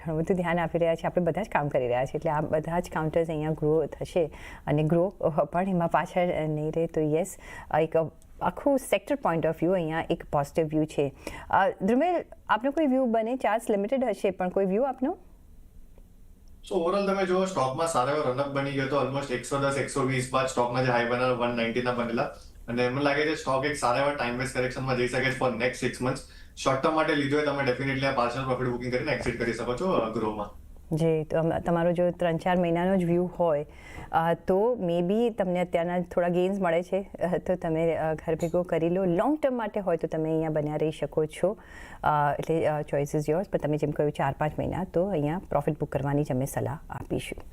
ઘણું બધું ધ્યાન આપી રહ્યા છે, આપણે બધા જ કામ કરી રહ્યા છીએ, એટલે આ બધા જ કાઉન્ટર્સ અહીંયા ગ્રો થશે અને ગ્રો પણ એમાં પાછળ નહીં રહે. તો યસ, એક આખું સેક્ટર પોઈન્ટ ઓફ વ્યૂ અહીંયા એક પોઝિટિવ વ્યૂ છે. ધ્રુમેલ, આપનો કોઈ વ્યૂ બને? ચાર્જ લિમિટેડ હશે, પણ કોઈ વ્યૂ આપનો? સો ઓવરઓલ તમે જો સ્ટોકમાં સારો એવો રનઅપ બની ગયો તો ઓલમોસ્ટ 110-120 બાદ સ્ટોકના જે હાઈ બનેલા 190 ના બનેલા, અને મને લાગે છે સ્ટોક એક સારા એવા ટાઈમ બેઝ કરેક્શનમાં જઈ શકે છે for next 6 months. Short term માટે લીધો હોય તમે ડેફિનેટલી આ પાર્શલ પ્રોફિટ બુકિંગ કરીને એક્સિટ કરી શકો છો ગ્રોમાં. જે તમારો જો 3-4 મહિનાનો જ વ્યૂ હોય તો મે બી તમને અત્યારના થોડા ગેઇન્સ મળે છે, તો તમે ઘર ભેગો કરી લો. લોંગ ટર્મ માટે હોય તો તમે અહીંયા બન્યા રહી શકો છો, એટલે ચોઇસ ઇઝ યોર્સ. પણ તમે જેમ કહ્યું 4-5 મહિના, તો અહીંયા પ્રોફિટ બુક કરવાની જ અમે સલાહ આપીશું.